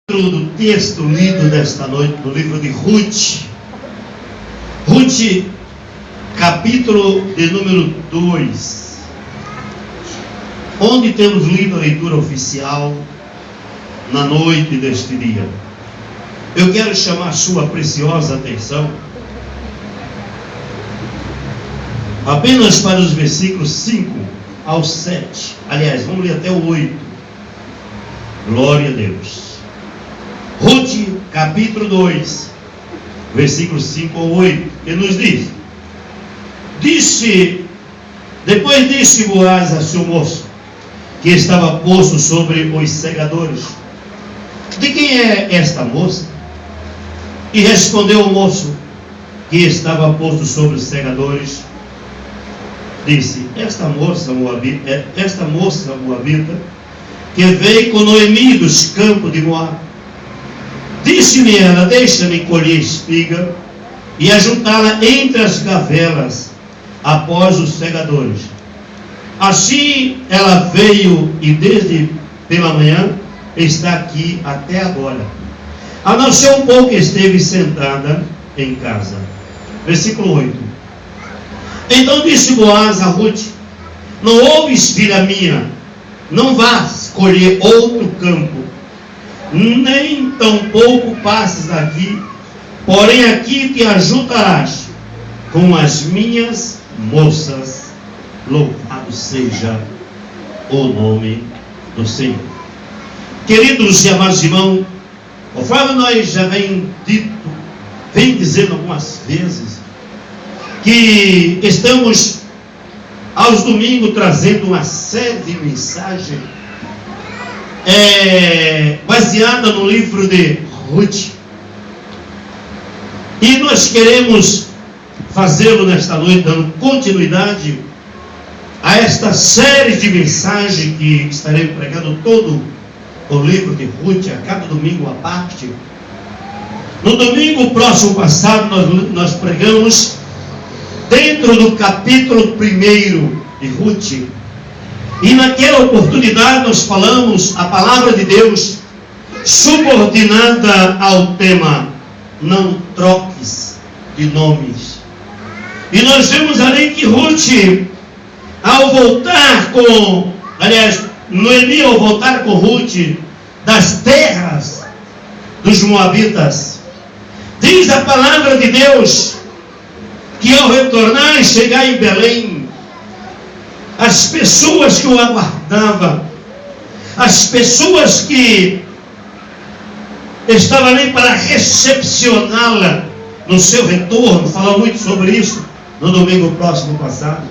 Do texto lido desta noite no livro de Ruth, capítulo de número 2, onde temos lido a leitura oficial na noite deste dia. Eu quero chamar a sua preciosa atenção apenas para os versículos 5 ao 7. Aliás, vamos ler até o 8. Glória a Deus. Ruth, capítulo 2, versículos 5 ao 8, que nos diz: depois disse Boaz a seu moço, que estava posto sobre os segadores: de quem é esta moça? E respondeu o moço, que estava posto sobre os segadores, disse: esta moça moabita, que veio com Noemi dos campos de Moab. Disse-me ela: deixa-me colher espiga e ajuntá-la entre as gavelas após os segadores. Assim ela veio e desde pela manhã está aqui até agora. A não ser um pouco esteve sentada em casa. Versículo 8. Então disse Boaz a Ruth: não ouves, filha minha, não vás colher outro campo, nem tampouco passes aqui, porém aqui te ajuntarás com as minhas moças. Louvado seja o nome do Senhor. Queridos e amados irmãos, conforme nós já vem dizendo algumas vezes, que estamos aos domingos trazendo uma série de mensagens baseada no livro de Ruth, e nós queremos fazê-lo nesta noite, dando continuidade a esta série de mensagens que estarei pregando todo o livro de Ruth, a cada domingo à parte. No domingo próximo passado nós pregamos dentro do capítulo 1 de Ruth. E naquela oportunidade nós falamos a palavra de Deus subordinada ao tema: não troques de nomes. E nós vemos ali que Ruth, ao voltar com, Noemi ao voltar com Ruth das terras dos Moabitas, diz a palavra de Deus que ao retornar e chegar em Belém, as pessoas que o aguardavam, as pessoas que estavam ali para recepcioná-la no seu retorno, falamos muito sobre isso no domingo próximo passado.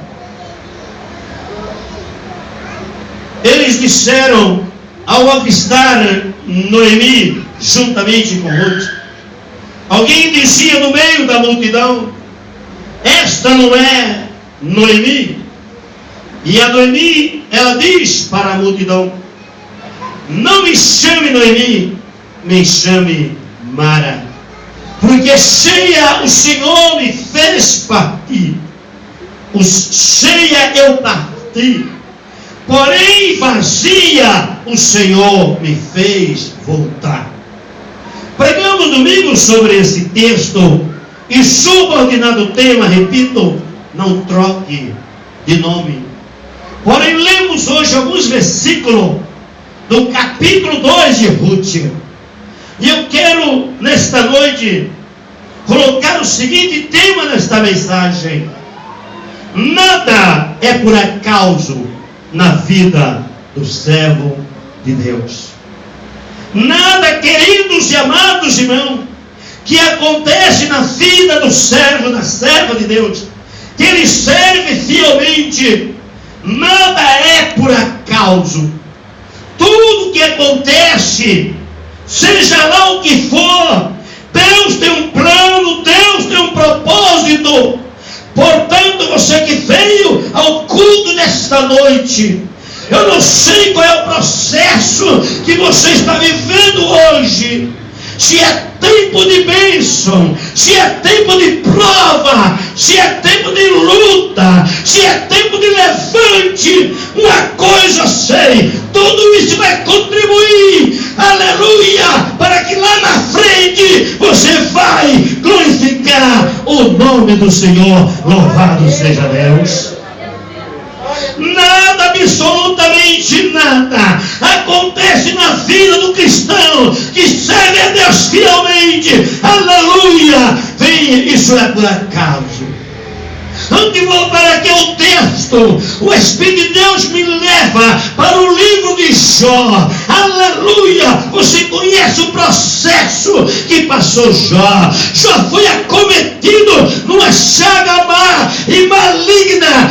Eles disseram, ao avistar Noemi juntamente com Ruth, alguém dizia no meio da multidão: esta não é Noemi? E a Noemi, ela diz para a multidão: não me chame Noemi, me chame Mara, porque cheia o Senhor me fez partir. Cheia eu parti, porém vazia o Senhor me fez voltar. Pregamos domingo sobre esse texto e subordinado o tema, repito, não troque de nome. Porém, lemos hoje alguns versículos do capítulo 2 de Ruth. E eu quero, nesta noite, colocar o seguinte tema nesta mensagem: nada é por acaso na vida do servo de Deus. Nada, queridos e amados irmãos, que acontece na vida do servo, da serva de Deus, que ele serve fielmente, nada é por acaso. Tudo que acontece, seja lá o que for, Deus tem um plano, Deus tem um propósito. Portanto, você que veio ao culto nesta noite, eu não sei qual é o processo que você está vivendo hoje, se é tempo de bênção, se é tempo de prova, se é tempo de luta, se é tempo de levante, uma coisa sei, tudo isso vai contribuir, aleluia, para nome do Senhor, louvado seja Deus. Nada, absolutamente nada, acontece na vida do cristão que serve a Deus fielmente, aleluia, venha, isso é por acaso. Antes de voltar aqui ao texto, o Espírito de Deus me leva para o livro de Jó, aleluia. Você conhece o processo que passou Jó. Jó foi acometido numa chaga má e maligna,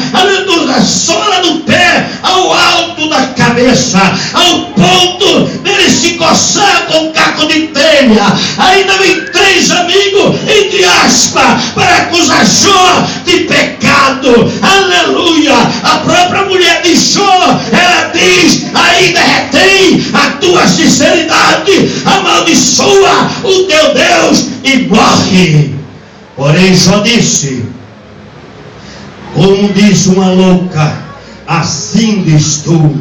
da sola do pé ao alto da cabeça, ao ponto dele se coçar com um caco de telha. Ainda vem 3 amigos, entre aspas, para acusar Jó de pecado, aleluia. A própria mulher de Jó, ela diz: ainda retém a tua sinceridade, amaldiçoa o teu Deus e morre. Porém Jó disse, como diz uma louca, assim diz tu,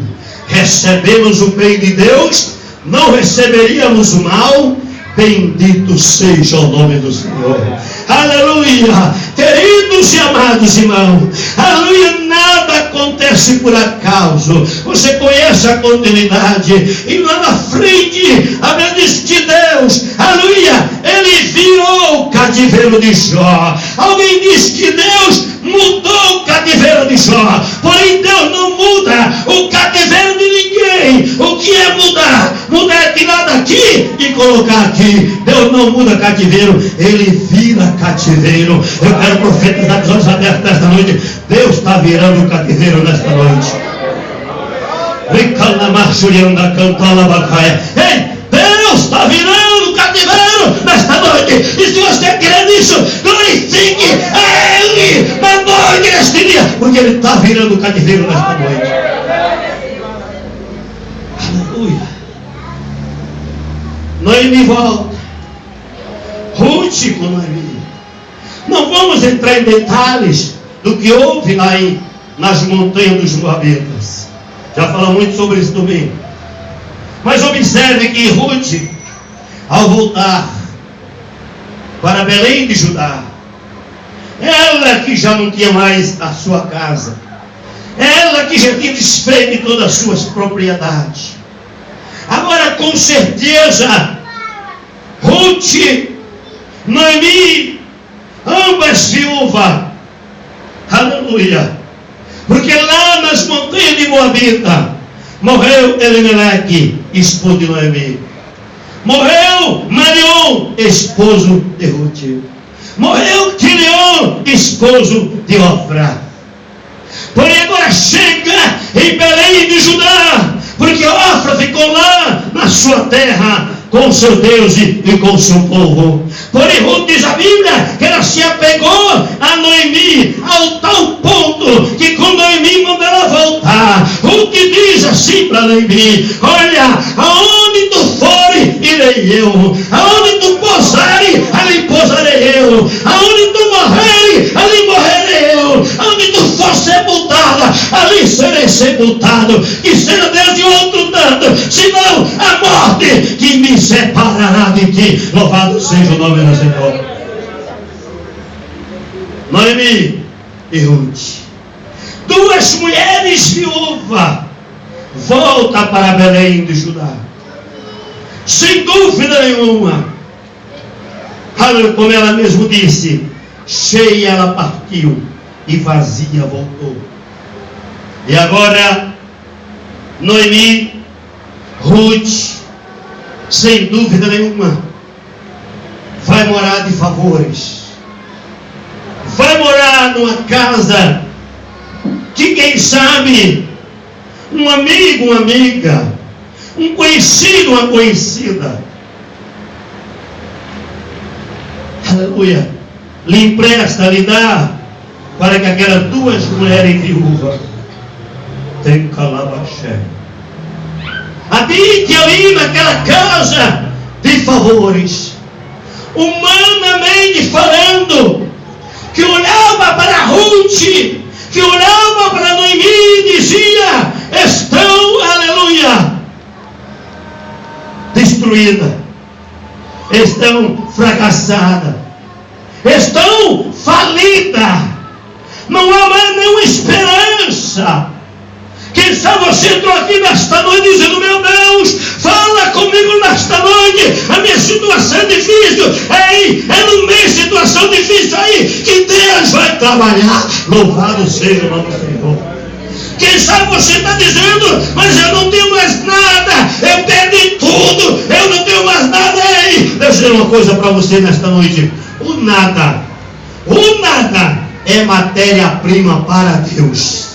recebemos o bem de Deus, não receberíamos o mal. Bendito seja o nome do Senhor, aleluia. Queridos e amados irmãos, aleluia, nada acontece por acaso. Você conhece a continuidade, e lá na frente a Bíblia diz que Deus, aleluia, ele virou o cativeiro de Jó. Alguém diz que Deus mudou o cativeiro de Jó, porém Deus não muda o cativeiro de ninguém. O que é mudar? Mudar é tirar daqui e colocar aqui. Deus não muda cativeiro, ele vira cativeiro. Eu quero profetizar com os olhos abertos nesta noite. Deus está virando o cativeiro nesta noite. Ei, Deus está virando o cativeiro nesta noite. E se você crê nisso, glorifique a Ele na noite deste dia, porque Ele está virando o cativeiro nesta noite. Aleluia. Noemi volta. Ruth com Noemi. Não vamos entrar em detalhes do que houve lá nas montanhas dos Moabitas. Já falamos muito sobre isso domingo. Mas observe que Ruth, ao voltar para Belém de Judá, ela que já não tinha mais a sua casa, ela que já tinha desfeito de todas as suas propriedades, agora com certeza Ruth, Noemi, ambas viúvas, aleluia, porque lá nas montanhas de Moabita morreu Elimeleque, esposo de Noemi, morreu Marion, esposo de Ruth, morreu Quilion, esposo de Ofra. Porém agora chega em Belém de Judá, porque Ofra ficou lá na sua terra com seu Deus e com seu povo. Porém Ruth, diz a Bíblia, que ela se apegou a Noemi ao tal ponto que quando Noemi mandou ela voltar, Ruth diz assim para Noemi: olha, aonde tu fores, irei eu, aonde tu pousares, ali pousarei eu, aonde tu morreres, ali morrerei eu, aonde tu for sepultada, ali serei sepultado. Que seja Deus de outro tanto, senão a morte que me separará de ti. Louvado seja o nome do Senhor. Noemi e Ruth, 2 mulheres viúvas, volta para Belém de Judá, sem dúvida nenhuma. Como ela mesmo disse, cheia ela partiu e vazia voltou. E agora Noemi, Ruth, sem dúvida nenhuma, vai morar de favores, vai morar numa casa que, quem sabe, um amigo, uma amiga, um conhecido, uma conhecida, aleluia, lhe empresta, lhe dá, para que aquelas 2 mulheres viúvas tenham calabaxé. Habite ali naquela casa de favores, humanamente falando, que olhava para Ruth, que olhava para Noemi e dizia: estão, aleluia, destruídas, estão fracassadas, estão falidas. Não há mais nenhuma esperança. Quem sabe você entrou aqui nesta noite dizendo: meu Deus, fala comigo nesta noite, a minha situação é difícil. É no meio de situação difícil aí que Deus vai trabalhar. Louvado seja o nome do Senhor. Quem sabe você está dizendo: mas eu não tenho mais nada, eu perdi tudo, eu não tenho mais nada. Deixa eu dizer uma coisa para você nesta noite: o nada é matéria-prima para Deus.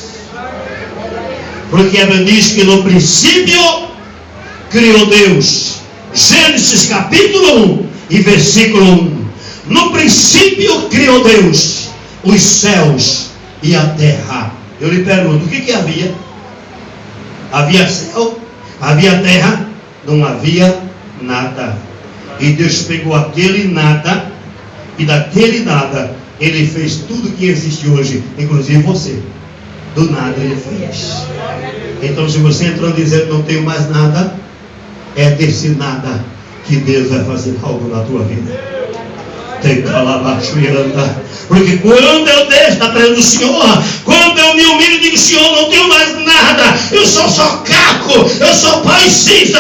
Porque ela diz que no princípio criou Deus. Gênesis capítulo 1 e versículo 1. No princípio criou Deus os céus e a terra. Eu lhe pergunto, o que havia? Havia céu? Havia terra? Não havia nada. E Deus pegou aquele nada, e daquele nada Ele fez tudo que existe hoje, inclusive você. Do nada Ele fez. Então, se você entrou dizendo: não tenho mais nada, é desse nada que Deus vai fazer algo na tua vida. Tem que falar baixo e andar. Porque quando eu deixo na presença do Senhor, quando eu me humilho e digo: Senhor, não tenho mais nada, eu sou só caco, eu sou pó e cinza.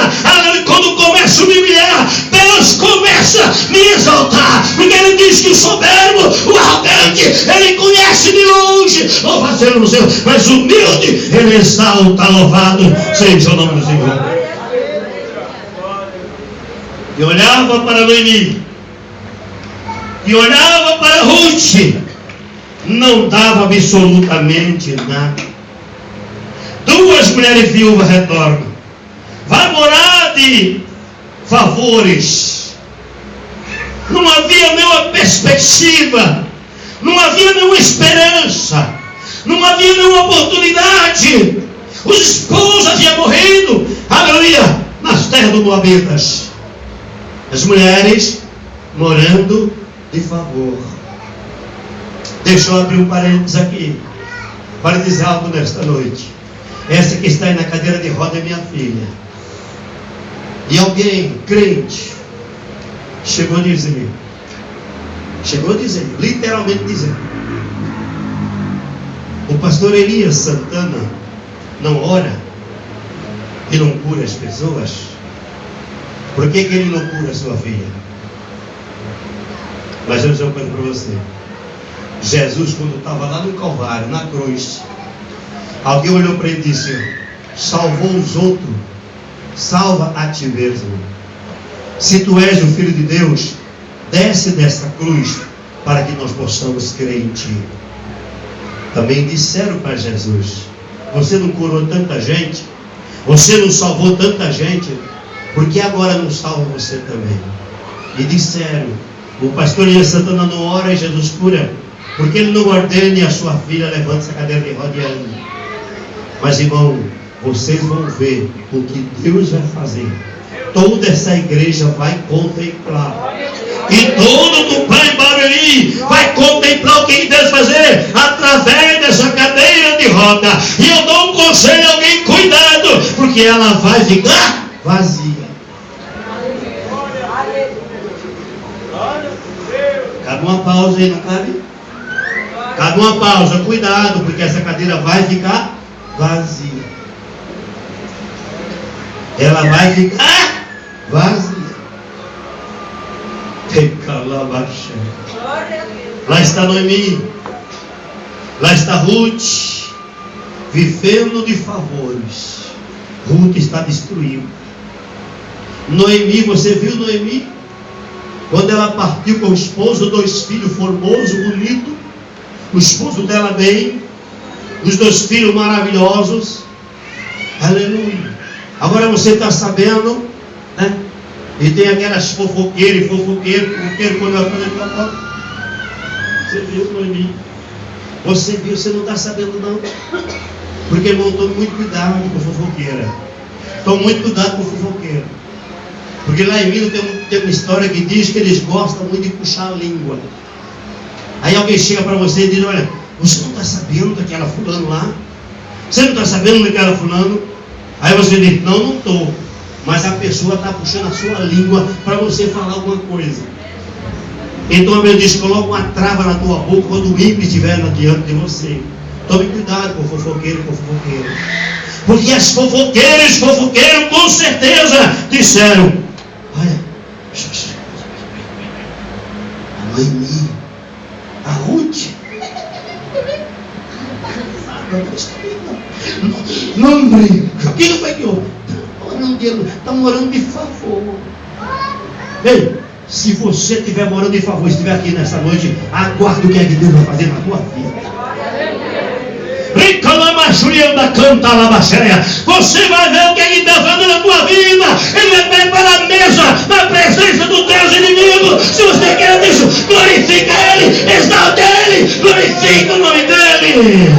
Quando começo a me humilhar, Deus começa a me exaltar. Porque Ele diz que o soberbo, o arrogante, Ele conhece de longe. Louva seja o Senhor. Mas o humilde, Ele exalta. Louvado seja o nome do Senhor. E olhava para Noemi, e olhava para Ruth, não dava absolutamente nada. Duas mulheres viúvas retornam. Vai morar de favores. Não havia nenhuma perspectiva, não havia nenhuma esperança, não havia nenhuma oportunidade. Os esposos haviam morrido, aleluia, nas terras dos Moabitas. As mulheres morando de favor. Deixa eu abrir um parênteses aqui para dizer algo nesta noite. Essa que está aí na cadeira de roda é minha filha. E alguém, crente, chegou a dizer, literalmente dizer: o pastor Elias Santana não ora e não cura as pessoas. Por que ele não cura a sua filha? Mas eu vou dizer uma coisa para você. Jesus, quando estava lá no Calvário, na cruz, alguém olhou para ele e disse: salvou os outros, salva a ti mesmo. Se tu és o Filho de Deus, desce dessa cruz para que nós possamos crer em ti. Também disseram para Jesus: você não curou tanta gente, você não salvou tanta gente, por que agora não salva você também? E disseram: o pastor Elias Santana não ora e Jesus cura, porque ele não ordene a sua filha: levante essa cadeira de roda e ande. Mas, irmão, vocês vão ver o que Deus vai fazer. Toda essa igreja vai contemplar. E todo do Pai Barueri vai contemplar o que Deus vai fazer através dessa cadeira de roda. E eu dou um conselho a alguém: cuidado, porque ela vai ficar vazia. Cabe uma pausa aí, não cabe? Cabe uma pausa, cuidado, porque essa cadeira vai ficar vazia. Ela vai ficar vazia. Lá está Noemi, lá está Ruth, vivendo de favores. Ruth está destruindo. Noemi, você viu Noemi? Quando ela partiu com o esposo, 2 filhos formosos, bonitos, o esposo dela bem, os 2 filhos maravilhosos, aleluia. Agora você está sabendo, né? E tem aquelas fofoqueiras, fofoqueiro quando ela fala: você viu, Noemi? Você viu, você não está sabendo não. Porque, irmão, tome muito cuidado com fofoqueira. Tome muito cuidado com fofoqueira. Porque lá em Minas tem uma história que diz que eles gostam muito de puxar a língua. Aí alguém chega para você e diz: olha, você não está sabendo daquela fulano lá? Você não está sabendo daquela fulano? Aí você diz: não estou. Mas a pessoa está puxando a sua língua para você falar alguma coisa. Então a Bíblia diz: coloca uma trava na tua boca quando o ímpio estiver diante de você. Tome cuidado com fofoqueiro e com fofoqueiro. Porque as fofoqueiras e fofoqueiros com certeza disseram: olha, a Noemi, a Ruth, não brinca. O que foi que houve? Está morando de favor. Ei, se você estiver morando de favor, estiver aqui nessa noite, aguarde o que é que Deus vai fazer na tua vida. Você vai ver o que Ele está fazendo na tua vida. Ele vai preparar a mesa na presença dos teus inimigos. Se você quer isso, glorifica Ele, exalta Ele, glorifica o nome dEle.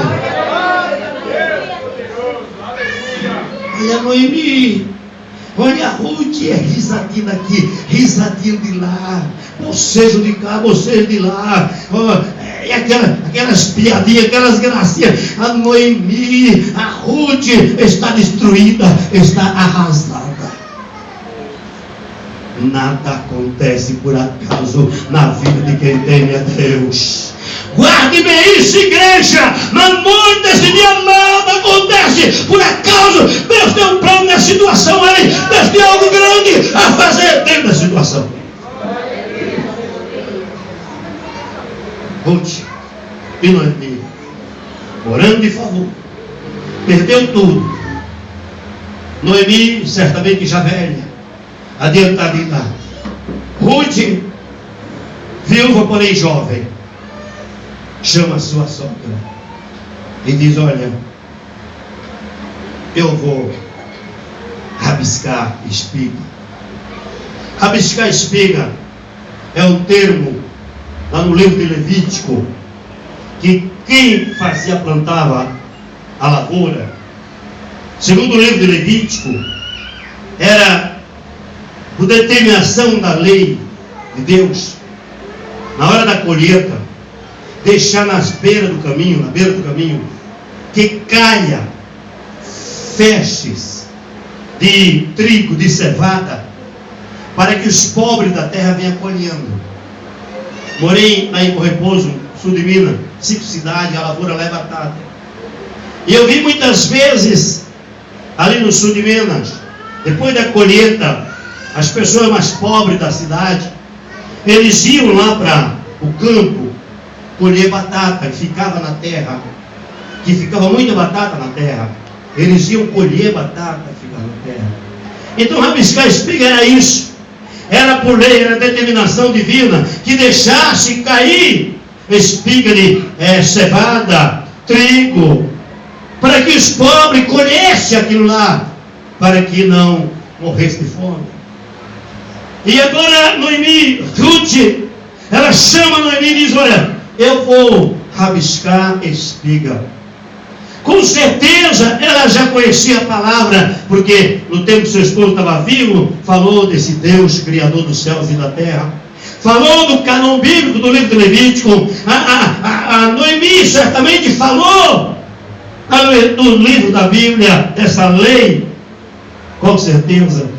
Olha a Noemi, olha a Ruth, é risadinha daqui, risadinha de lá, bocejo de cá, bocejo de lá. E aquelas piadinhas, aquelas gracinhas. A Noemi, a Ruth está destruída, está arrasada. Nada acontece por acaso na vida de quem teme a Deus. Guarde bem isso, igreja. Na noite desse dia nada acontece por acaso. Deus tem um plano na situação aí. Deus tem algo grande a fazer dentro da situação. Ruth e Noemi, orando de favor, perdeu tudo. Noemi, certamente já velha, adiantada de idade. Ruth, viúva, porém jovem, chama a sua sogra e diz: olha, eu vou rabiscar espiga. Rabiscar espiga é um termo lá no livro de Levítico, que quem plantava a lavoura, segundo o livro de Levítico, era por determinação da lei de Deus, na hora da colheita, deixar na beira do caminho, que caia feixes de trigo, de cevada, para que os pobres da terra venham colhendo. Morei aí em Repouso, sul de Minas, 5 cidades, a lavoura lá é batata. E eu vi muitas vezes, ali no sul de Minas, depois da colheita, as pessoas mais pobres da cidade, eles iam lá para o campo, colher batata, que ficava na terra, que ficava muita batata na terra. Eles iam colher batata, que ficava na terra. Então rabiscar espiga era isso. Era por lei, era determinação divina, que deixasse cair espiga de cevada, trigo, para que os pobres colhessem aquilo lá, para que não morresse de fome. E agora Noemi, Ruth, ela chama Noemi e diz: olha, eu vou rabiscar espiga. Com certeza ela já conhecia a palavra, porque no tempo que seu esposo estava vivo, falou desse Deus criador dos céus e da terra, falou do cânon bíblico do livro de Levítico. A Noemi certamente falou do livro da Bíblia, dessa lei, com certeza.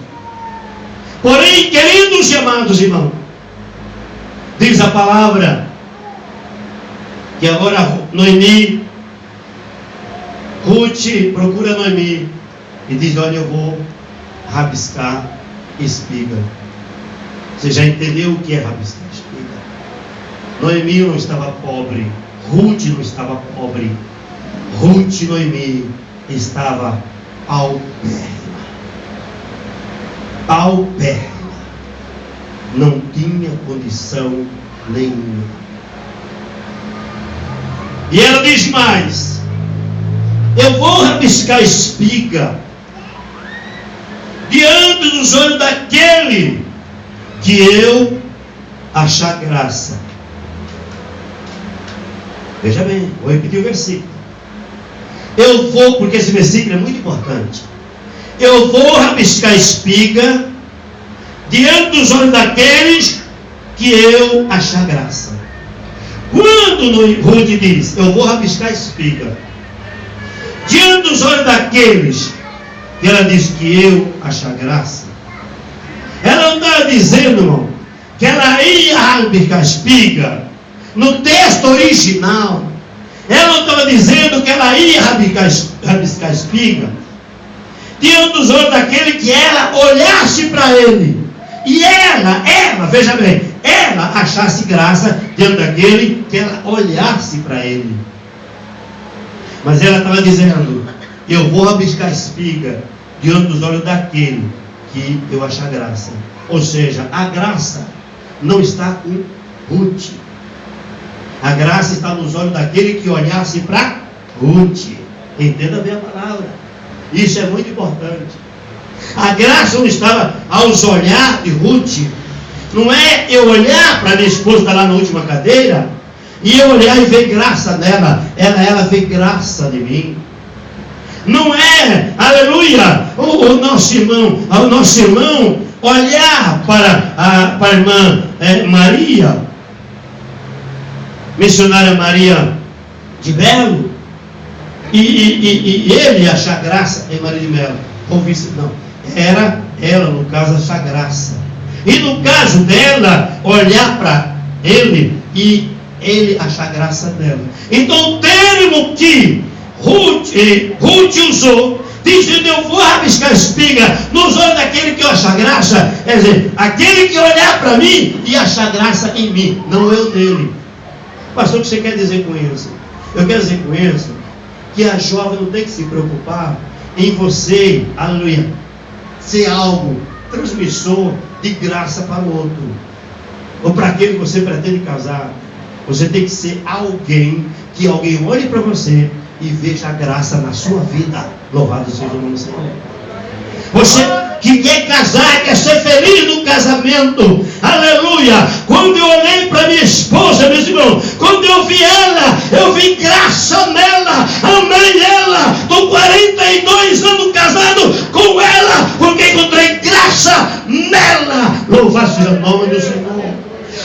Porém, queridos e amados irmãos, diz a palavra que agora Noemi, Ruth procura Noemi e diz: olha, eu vou rabiscar espiga. Você já entendeu o que é rabiscar espiga? Noemi não estava pobre, Ruth não estava pobre. Ruth e Noemi estava paupérrima, não tinha condição nenhuma. E ela diz mais: eu vou rabiscar espiga diante dos olhos daquele que eu achar graça. Veja bem, vou repetir o versículo. Eu vou, porque esse versículo é muito importante. Eu vou rabiscar espiga diante dos olhos daqueles que eu achar graça. Quando Ruth diz: eu vou rabiscar espiga diante dos olhos daqueles que ela diz que eu achar graça, ela não está dizendo, irmão, que ela ia rabiscar a espiga, no texto original, ela não estava dizendo que ela ia rabiscar a espiga diante dos olhos daquele que ela olhasse para ele. E ela, veja bem, ela achasse graça diante daquele que ela olhasse para ele. Mas ela estava dizendo: eu vou rabiscar a espiga diante dos olhos daquele que eu achar graça. Ou seja, a graça não está com Ruth. A graça está nos olhos daquele que olhasse para Ruth. Entenda bem a palavra. Isso é muito importante. A graça não estava aos olhar de Ruth. Não é eu olhar para minha esposa, está lá na última cadeira, e eu olhar e ver graça nela. Ela vê graça de mim. Não é, aleluia, o nosso irmão olhar para a irmã Maria, missionária Maria de Melo, e ele achar graça em Maria de Melo. Não, era ela, no caso, achar graça. E no caso dela, olhar para ele e ele achar graça dela. Então o termo que Ruth usou, dizendo: eu vou rabiscar a espiga nos olhos daquele que eu achar graça, quer dizer, aquele que olhar para mim e achar graça em mim, não eu nele. Pastor, o que você quer dizer com isso? Eu quero dizer com isso que a jovem não tem que se preocupar em você, aleluia, ser algo transmissor de graça para o outro, ou para aquele que você pretende casar. Você tem que ser alguém que alguém olhe para você e veja a graça na sua vida. Louvado seja o nome do Senhor. Você que quer casar, quer ser feliz no casamento, aleluia. Quando eu olhei para minha esposa, meus irmãos, quando eu vi ela, eu vi graça nela, amei ela. Estou 42 anos casado com ela, porque encontrei graça nela. Louvado seja o nome do Senhor.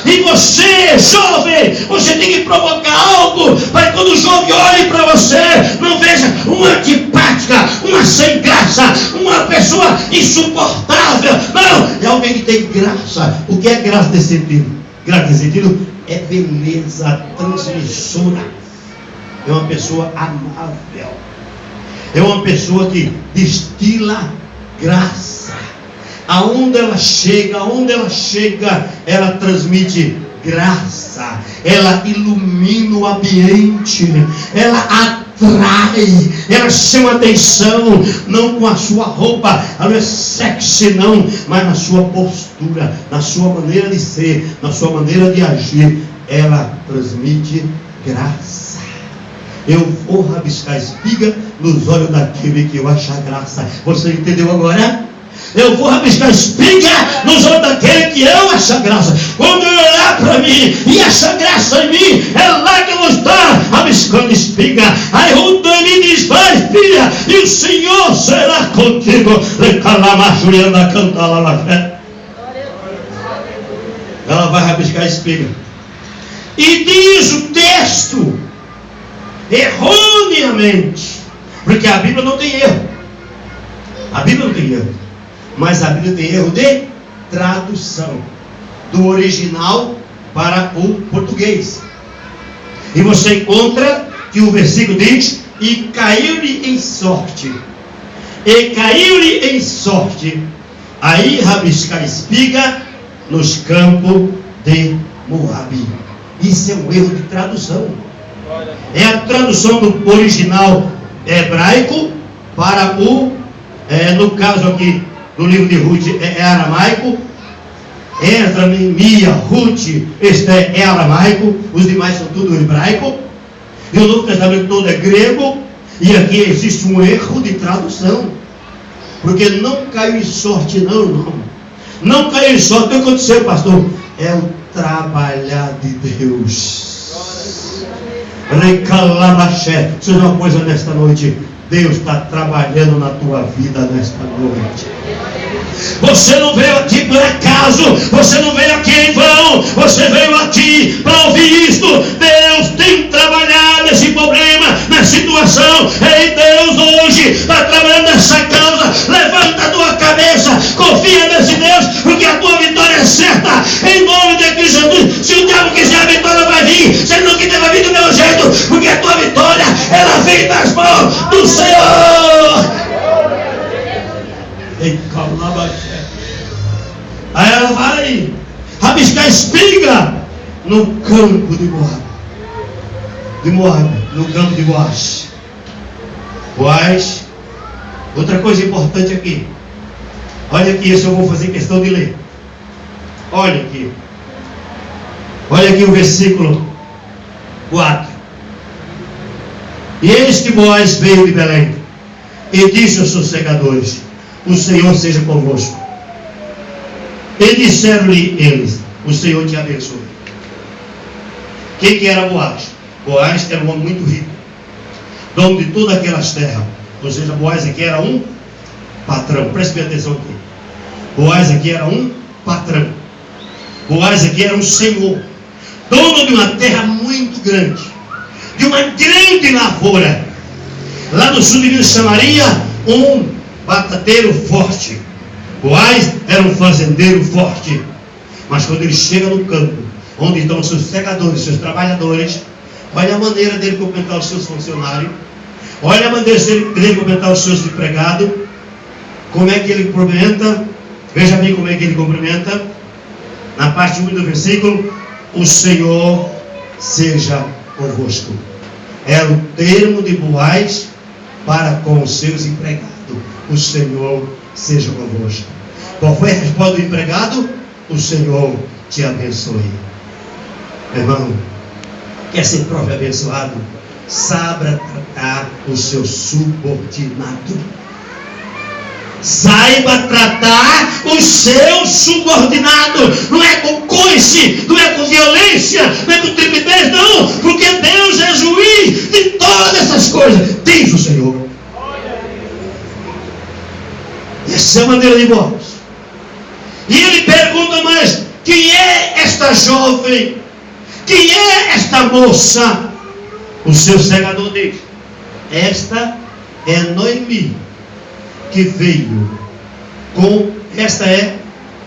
E você, jovem, você tem que provocar algo para que quando o jovem olhe para você, não veja uma antipática, uma sem graça, uma pessoa insuportável. Não, é alguém que tem graça. O que é graça nesse sentido? Graça nesse sentido é beleza transmissora. É uma pessoa amável. É uma pessoa que destila graça. Aonde ela chega, ela transmite graça, ela ilumina o ambiente, ela atrai, ela chama atenção, não com a sua roupa, ela não é sexy não, mas na sua postura, na sua maneira de ser, na sua maneira de agir, ela transmite graça. Eu vou rabiscar a espiga nos olhos daquele que eu achar graça. Você entendeu agora? Eu vou rabiscar a espiga nos olhos daquele que eu achar graça. Quando eu olhar para mim e achar graça em mim, é lá que eu vou estar rabiscando espiga. Aí Ruth me diz: vai, filha, e o Senhor será contigo. Ela vai rabiscar a espiga. E diz o texto, erroneamente, porque a Bíblia não tem erro. A Bíblia não tem erro. Mas a Bíblia tem erro de tradução do original para o português. E você encontra que o versículo diz: e caiu-lhe em sorte. E caiu-lhe em sorte aí rabiscar espiga nos campos de Moabe. Isso é um erro de tradução. É a tradução do original hebraico para o, no caso aqui do livro de Ruth é aramaico, Esdra, Neemias, Ruth, este é aramaico, os demais são tudo hebraico, e o Novo Testamento todo é grego, e aqui existe um erro de tradução, porque não caiu em sorte não, irmão. Não caiu em sorte. O que aconteceu, pastor? É o trabalhar de Deus. Recalamaché. Isso é uma coisa nesta noite. Deus está trabalhando na tua vida nesta noite. Você não veio aqui por acaso, você não veio aqui em vão, você veio aqui para ouvir isto. Deus tem trabalhado nesse problema, nessa situação. Ei, Deus hoje está trabalhando nessa causa. Levanta a tua cabeça, confia nesse Deus, porque a tua vitória é certa. em nome de Cristo Jesus. Se o diabo quiser, a vitória vai vir. Se ele não quiser, vai vir do meu jeito, porque a tua vitória, ela vem das mãos do Senhor. Aí ela vai rabiscar espiga no campo de Moabe, no campo de Boaz. Boaz, outra coisa importante aqui. Olha aqui, isso eu vou fazer questão de ler. Olha aqui. Olha aqui o versículo 4. E eis que Boaz veio de Belém e disse aos seus segadores: o Senhor seja convosco. E disseram-lhe eles: o Senhor te abençoe. Quem que era Boaz? Boaz era um homem muito rico, dono de todas aquelas terras. Ou seja, Boaz aqui era um patrão. Preste bem atenção aqui. Boaz aqui era um patrão. Boaz aqui era um senhor, dono de uma terra muito grande, de uma grande lavoura. Lá no sul de Minas chamaria um batateiro forte. Boaz era um fazendeiro forte. Mas quando ele chega no campo, onde estão os seus segadores, seus trabalhadores, olha a maneira dele cumprimentar os seus funcionários, olha a maneira dele cumprimentar os seus empregados. Como é que ele cumprimenta? Veja bem como é que ele cumprimenta. Na parte 1 do versículo: o Senhor seja convosco. Era o termo de Boaz para com os seus empregados. O Senhor seja convosco. Qual foi a resposta do empregado? O Senhor te abençoe. Irmão, quer ser próprio abençoado? Saiba tratar o seu subordinado. Saiba tratar o seu subordinado. Não é com coice, não é com violência, não é com trepidez, não. Porque Deus é juiz de todas essas coisas, diz o Senhor. Essa é a maneira de Boaz. E ele pergunta mais: quem é esta jovem? Quem é esta moça? O seu segador diz: esta é Noemi, que veio com, esta é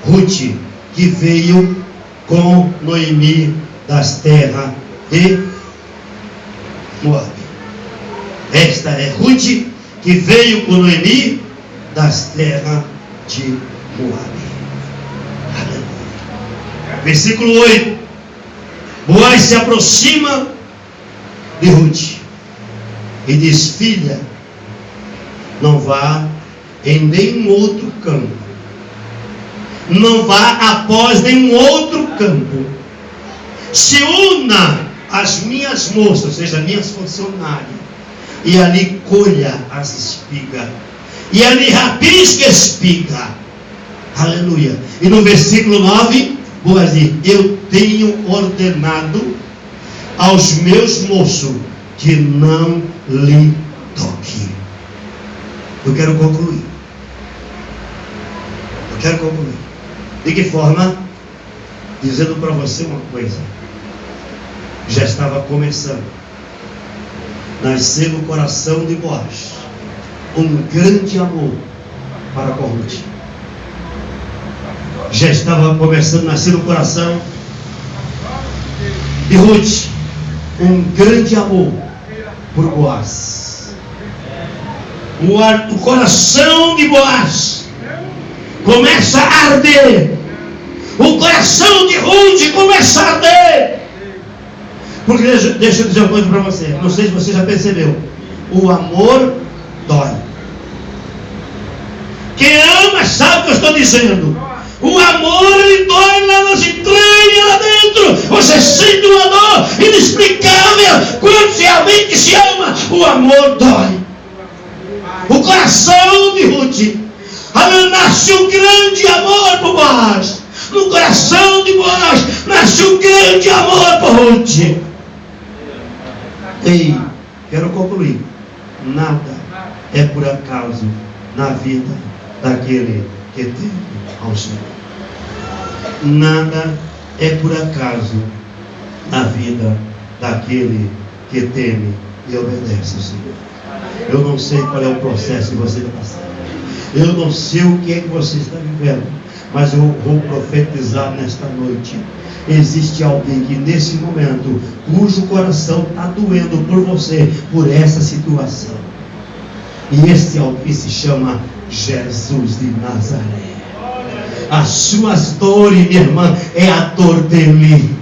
Ruth, que veio com Noemi das terras de Moabe. Esta é Ruth, que veio com Noemi das terras de Moabe. Aleluia. Versículo 8. Boaz se aproxima de Ruth e diz: filha, não vá em nenhum outro campo, não vá após nenhum outro campo, se una às minhas moças, ou seja, minhas funcionárias, e ali colha as espigas, e ali rabisca a espiga. Aleluia. E no versículo 9, Boaz diz: eu tenho ordenado aos meus moços que não lhe toque. Eu quero concluir. De que forma? Dizendo para você uma coisa. Já estava começando. Nasceu no coração de Boaz um grande amor para com Ruth. Já estava começando a nascer no coração de Ruth um grande amor por Boaz. O coração de Boaz começa a arder. O coração de Ruth começa a arder. Porque deixa eu dizer uma coisa para você. Não sei se você já percebeu. O amor dói. Quem ama sabe o que eu estou dizendo. O amor, ele dói lá nas entranhas, lá dentro. Você sente uma dor inexplicável. Quando realmente se ama, o amor dói. O coração de Ruth, nasce um grande amor por Boaz. No coração de Boaz nasce um grande amor por Ruth. Ei, quero concluir. Nada é por acaso na vida daquele que teme ao Senhor. Nada é por acaso na vida daquele que teme e obedece ao Senhor. Eu não sei qual é o processo que você está passando. Eu não sei o que é que você está vivendo. Mas eu vou profetizar nesta noite. Existe alguém que nesse momento, cujo coração está doendo por você, por essa situação. E esse alguém se chama Jesus de Nazaré. As suas dores, minha irmã, é a dor dele.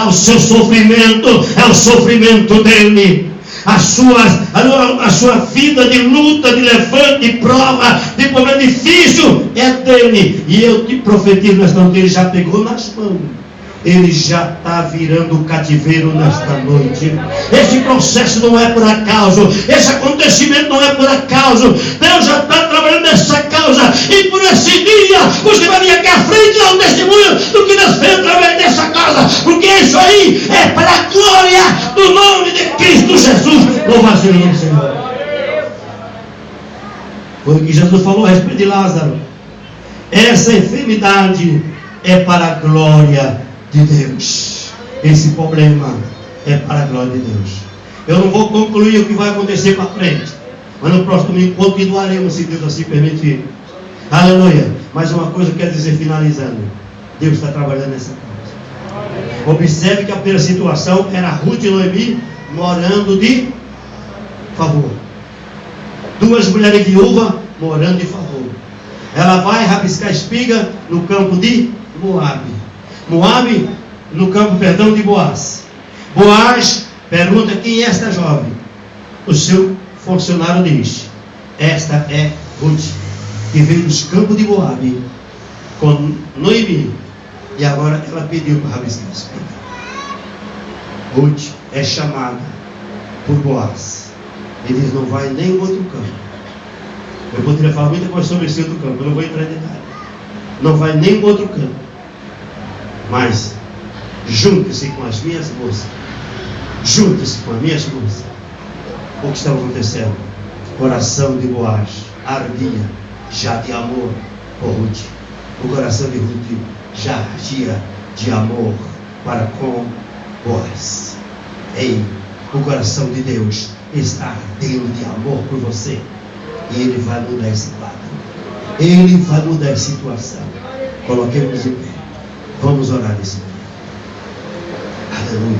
O seu sofrimento é o sofrimento dele. A sua vida de luta, de levante, de prova, de problema difícil é dele. E eu te profetizo nesta noite, ele já pegou nas mãos. Ele já está virando o cativeiro nesta noite. Esse processo não é por acaso. Esse acontecimento não é por acaso. Deus já está trabalhando nessa causa. E por esse dia você vai vir aqui à frente dar um testemunho do que Deus fez através dessa causa. Porque isso aí é para a glória do nome de Cristo Jesus. Louvado seja o nome do Senhor. Foi o que Jesus falou a respeito de Lázaro. Essa enfermidade é para a glória de Deus. Esse problema é para a glória de Deus. Eu não vou concluir o que vai acontecer para frente, mas no próximo domingo continuaremos, se Deus assim permitir. Aleluia. Mais uma coisa que eu quero dizer, finalizando: Deus está trabalhando nessa causa. Observe que a primeira situação era Ruth e Noemi morando de favor. Duas mulheres viúvas morando de favor. Ela vai rabiscar espiga no campo de Moabe. Moabe no campo, de Boaz. Boaz pergunta: quem é esta jovem? O seu funcionário diz: esta é Ruth, que veio dos campos de Moabe com Noemi, e agora ela pediu para rabiscar a espiga. Ruth é chamada por Boaz. Ele diz: não vai nem em outro campo. Eu poderia falar muita coisa sobre esse outro campo, eu não vou entrar em detalhe. Não vai nem em outro campo. Mas junte-se com as minhas moças. Junte-se com as minhas moças. O que estava acontecendo? O coração de Boaz ardia já de amor por Ruth. O coração de Ruth já ardia de amor para com Boaz. Ei, o coração de Deus está ardendo de amor por você. E Ele vai mudar esse quadro. Ele vai mudar a situação. Coloquemos em pé. Vamos orar nesse momento. Aleluia.